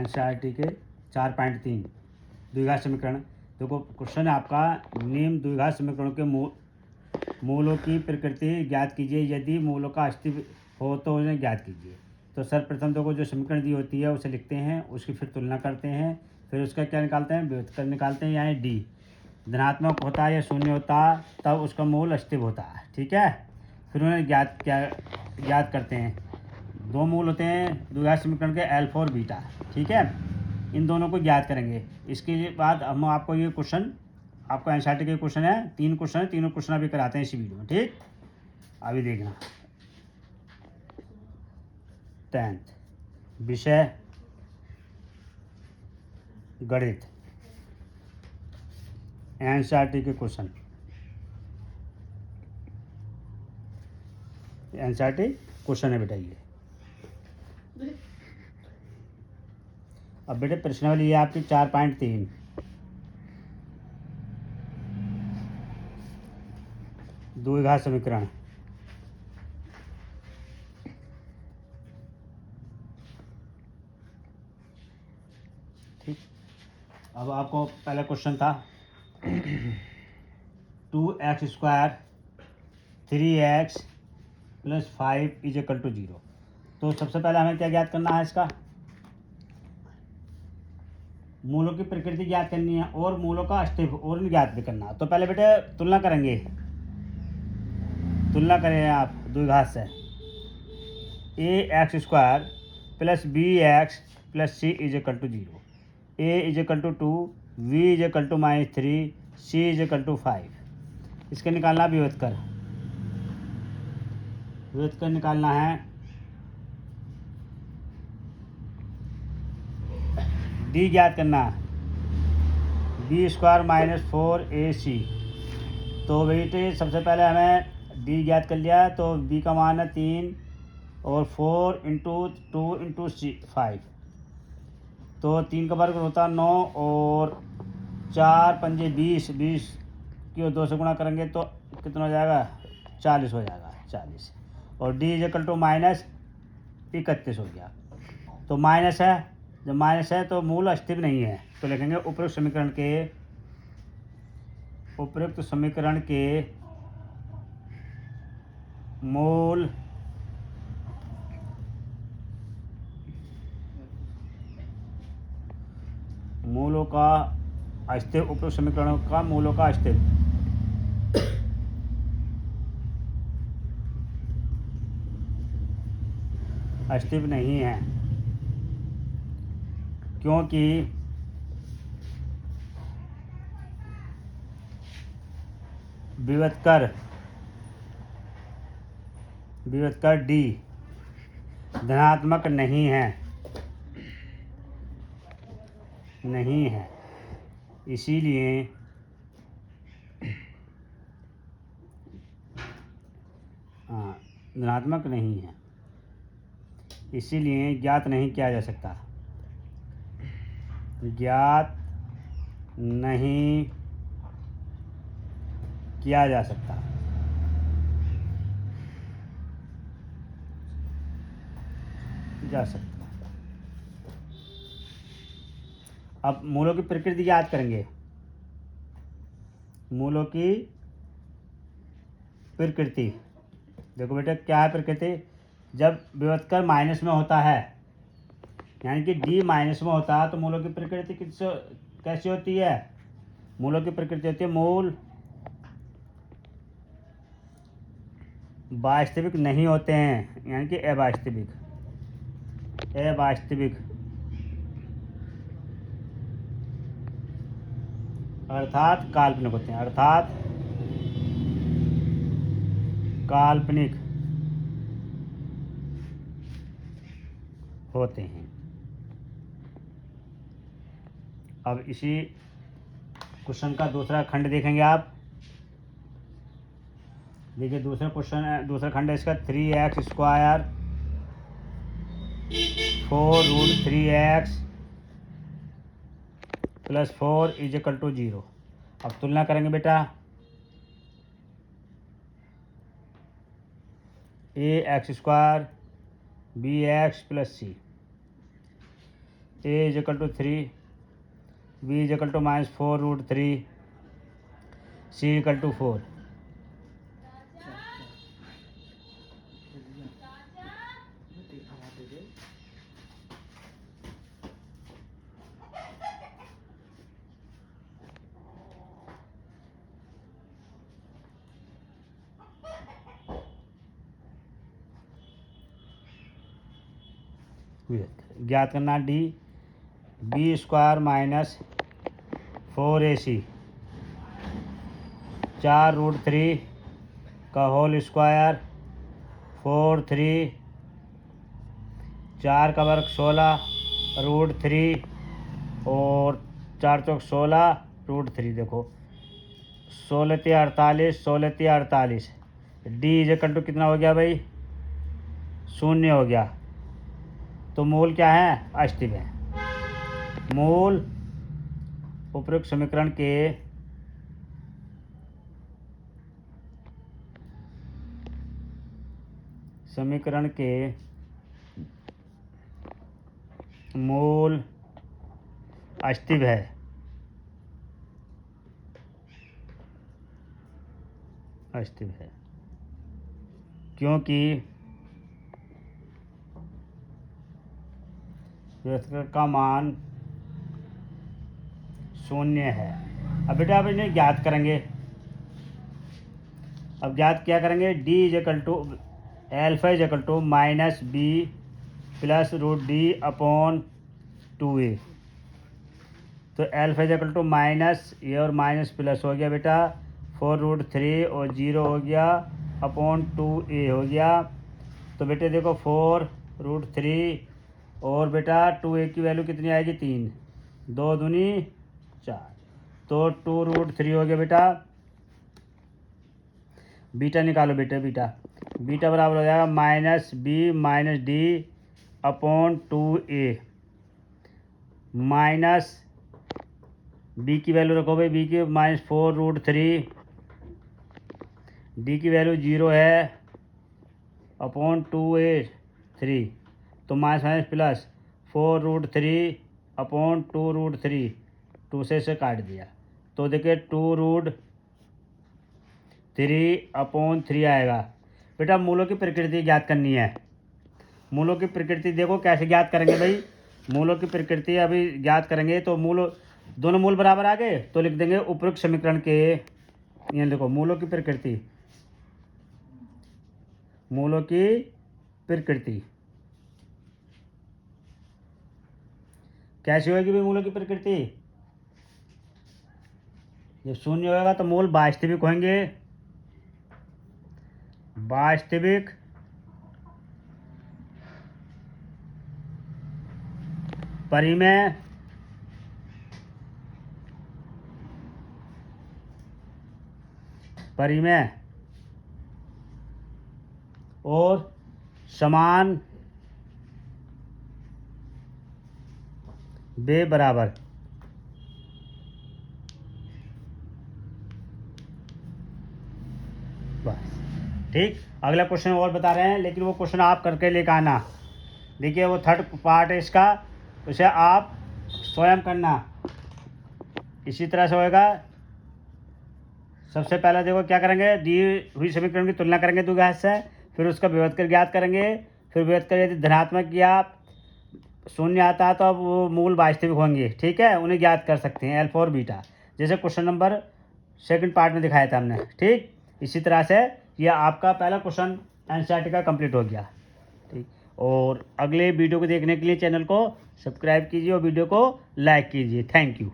NCERT के 4.3 द्विघात समीकरण। देखो क्वेश्चन है आपका, निम्न द्विघात समीकरणों के मूलों की प्रकृति ज्ञात कीजिए, यदि मूलों का अस्तित्व हो तो उन्हें ज्ञात कीजिए। तो सर्वप्रथम देखो जो समीकरण दी होती है उसे लिखते हैं, उसकी फिर तुलना करते हैं, फिर उसका क्या निकालते हैं, व्युत्क्रम निकालते हैं, यानी डी धनात्मक होता है या शून्य होता तब उसका मूल अस्तित्व होता है। ठीक है, फिर उन्हें ज्ञात करते हैं। दो मूल होते हैं द्विघात समीकरण के, अल्फा और बीटा। ठीक है, इन दोनों को ज्ञात करेंगे। इसके बाद हम आपको ये क्वेश्चन, आपका एनसीईआरटी के क्वेश्चन है, 3 क्वेश्चन है, तीनों क्वेश्चन अभी कराते हैं इसी वीडियो में। ठीक, अभी देखना। 10th विषय गणित, एनसीईआरटी के क्वेश्चन, एनसीईआरटी क्वेश्चन है बेटा ये। अब बेटे प्रश्नावली है आपकी 4.3। द्विघात समीकरण। ठीक, अब आपको पहला क्वेश्चन था 2x² 3x + 5 = 0। तो सबसे पहले हमें क्या ज्ञात करना है, इसका मूलों की प्रकृति ज्ञात करनी है और मूलों का अस्तित्व और ज्ञात भी करना है। तो पहले बेटे तुलना करेंगे, तुलना करें आप द्विघात से। ax² + bx + c = 0, a = 2, v = -3, c = 5। इसके निकालना व्युत्क्रम, व्युत्क्रम निकालना है। d ज्ञात करना है, b² - 4ac। तो बेटे सबसे पहले हमें d ज्ञात कर लिया, तो b का मान है 3 और 4 × 2 × 5, तो 3 का वर्ग होता है 9 और 4 पंजे 20, 20 की 2 से गुणा करेंगे तो कितना हो जाएगा, 40 हो जाएगा, 40। और d = -31 हो गया। तो माइनस है, जब माइनस है तो मूल अस्तित्व नहीं है, तो लिखेंगे उपरोक्त समीकरण के मूल मूलों का अस्तित्व, उपरोक्त समीकरणों का मूलों का अस्तित्व नहीं है, क्योंकि विभेदकर d धनात्मक नहीं है, इसीलिए धनात्मक नहीं है, इसीलिए ज्ञात नहीं किया जा सकता, ज्ञात नहीं किया जा सकता। अब मूलों की प्रकृति याद करेंगे। मूलों की प्रकृति देखो बेटा, क्या है प्रकृति, जब विभेदकर माइनस में होता है, यानी कि d माइनस में होता है, तो मूलों की प्रकृति कैसी होती है, मूलों की प्रकृति होती है मूल वास्तविक नहीं होते हैं, यानी कि अवास्तविक अर्थात काल्पनिक होते हैं, अर्थात काल्पनिक होते हैं। अब इसी क्वेश्चन का दूसरा खंड देखेंगे आप। देखिए दूसरा क्वेश्चन है, दूसरा खंड है इसका 3x² 4√3x + 4 = 0। अब तुलना करेंगे बेटा, ax² bx + c। A is equal to 3, B is equal to -4√3, C equal to 4। ज्ञात करना D, B square minus 4ac 4√3 का होल स्क्वायर 4/3, 4 का वर्ग 16√3 और 4 चौक 16√3। देखो 16×3 = 48, 16×3 = 48। डी इज इक्वल टू कितना हो गया भाई? 0 हो गया। तो मूल क्या है? अस्तित्व है। मूल उपरोक्त समीकरण के मूल अस्तित्व है। अस्तित्व है क्योंकि व्यस्कर का मान 0 है। अब बेटा अब इन्हें ज्ञात करेंगे। अब ज्ञात क्या करेंगे? D is equal to alpha is equal to -b plus √d/2a। तो alpha is equal to minus, ये और माइनस प्लस हो गया बेटा 4√3 और 0 हो गया /2a हो गया। तो बेटे देखो 4√3 और बेटा 2a की वैल्यू कितनी आएगी? 3, 2 दूनी 4, तो 2√3 हो गया बेटा। बीटा निकालो बेटा, बीटा बराबर हो जाएगा -b - d/2a माइनस b की वैल्यू रखो भाई, b की -4√3, d की वैल्यू 0 है /2a 3, तो माइनस प्लस 4√3/2√3, 2 से इसे काट दिया तो देखिए 2√3/3 आएगा। बेटा मूलों की प्रकृति ज्ञात करनी है। मूलों की प्रकृति देखो कैसे ज्ञात करेंगे भाई। मूलों की प्रकृति अभी ज्ञात करेंगे तो दोनों मूल बराबर आ गए तो लिख देंगे उपरोक्त समीकरण के, ये देखो मूलों की प्रकृति, मूलों की प्रकृति कैसी होगी भाई? मूलों की प्रकृति जब 0 होगा तो मूल वास्तविक होंगे, वास्तविक परिमेय और समान बराबर। बस ठीक। अगला क्वेश्चन और बता रहे हैं लेकिन वो क्वेश्चन आप करके लेकर आना। देखिए वो थर्ड पार्ट है इसका, उसे आप स्वयं करना। इसी तरह से होएगा। सबसे पहले देखो क्या करेंगे, दी हुई समीकरण की तुलना करेंगे द्विघात से, फिर उसका विभेदकर ज्ञात करेंगे। फिर विभेदकर यदि धनात्मक या 0 आता है तो अब वो मूल वास्तविक होंगे, ठीक है, उन्हें ज्ञात कर सकते हैं अल्फा और बीटा, जैसे क्वेश्चन नंबर सेकंड पार्ट में दिखाया था हमने। ठीक, इसी तरह से ये आपका पहला क्वेश्चन एनसीईआरटी का कंप्लीट हो गया। ठीक, और अगले वीडियो को देखने के लिए चैनल को सब्सक्राइब कीजिए और वीडियो को लाइक कीजिए। Thank you.